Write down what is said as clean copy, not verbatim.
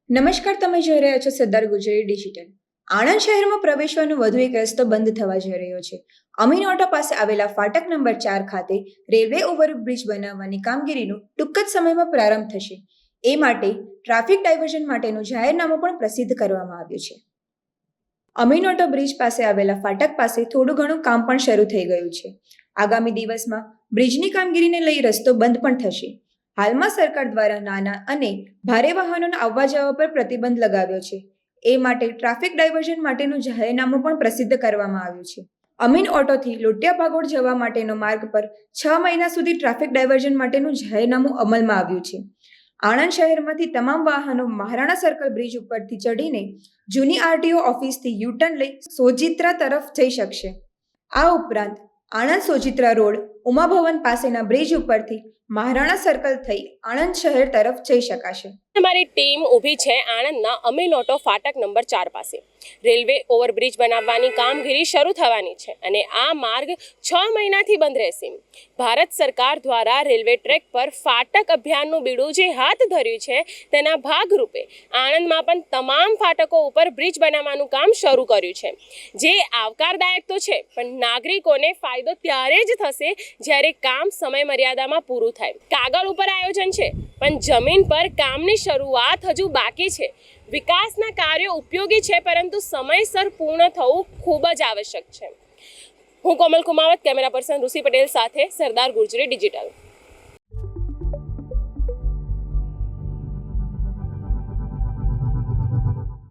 નમસ્કાર, તમે જોઈ રહ્યા છો સરદાર ગુજરી ડિજિટલ. આણંદ શહેરમાં પ્રવેશવાનો વધુ એક રસ્તો બંધ થવા જઈ રહ્યો છે. અમીન ઓટો પાસે આવેલા ફાટક નંબર 4 ખાતે રેલવે ઓવરબ્રિજ બનાવવાની કામગીરીનો ટૂંક જ સમયમાં પ્રારંભ થશે. એ માટે ટ્રાફિક ડાયવર્ઝન માટેનું જાહેરનામું પણ પ્રસિદ્ધ કરવામાં આવ્યું છે. અમીન ઓટો બ્રિજ પાસે આવેલા ફાટક પાસે થોડું ઘણું કામ પણ શરૂ થઈ ગયું છે. આગામી દિવસમાં બ્રિજની કામગીરીને લઈ રસ્તો બંધ પણ થશે. હાલમાં સરકાર દ્વારા નાના અને ભારે વાહનોના આવવા જવા પર પ્રતિબંધ લગાવ્યો છે. એ માટે ટ્રાફિક ડાયવર્ઝન માટેનું જાહેરનામું પણ પ્રસિદ્ધ કરવામાં આવ્યું છે. અમીન ઓટોથી લોટિયા ભાગોળ જવા માટેનો માર્ગ પર 6 મહિના સુધી ટ્રાફિક ડાયવર્ઝન માટેનું જાહેરનામું અમલમાં આવ્યું છે. આણંદ શહેરમાંથી તમામ વાહનો મહારાણા સર્કલ બ્રિજ ઉપરથી ચડીને જૂની આરટીઓ ઓફિસથી યુટર્ન લઈ સોજિત્રા તરફ જઈ શકશે. આ ઉપરાંત આણંદ સોજિત્રા રોડ ઉમાભવન પાસેના બ્રિજ ઉપરથી મહારાણા સર્કલ થઈ આણંદ શહેર તરફ જઈ શકાશે. અમારી ટીમ ઊભી છે આણંદના અમીન ઓટો ફાટક નંબર 4 પાસે. રેલવે ઓવરબ્રિજ બનાવવાની કામગીરી શરૂ થવાની છે અને આ માર્ગ 6 મહિનાથી બંધ રહેશે. ભારત સરકાર દ્વારા રેલવે ટ્રેક પર ફાટક અભિયાનનું બીડું જે હાથ ધર્યું છે તેના ભાગરૂપે આણંદમાં પણ તમામ ફાટકો ઉપર બ્રિજ બનાવવાનું કામ શરૂ કર્યું છે, જે આવકારદાયક તો છે, પણ નાગરિકોને ફાયદો ત્યારે જ થશે જ્યારે કામ સમય મર્યાદામાં પૂરું થાય. કાગળ ઉપર આયોજન છે, પણ જમીન પર કામની શરૂઆત હજુ બાકી છે. વિકાસના કાર્યો ઉપયોગી છે, પરંતુ સમયસર પૂર્ણ થવું ખૂબ જ આવશ્યક છે. હું કોમલ કુમાવત, કેમેરા પર્સન ઋષિ પટેલ સાથે સરદાર ગુર્જરી ડિજિટલ.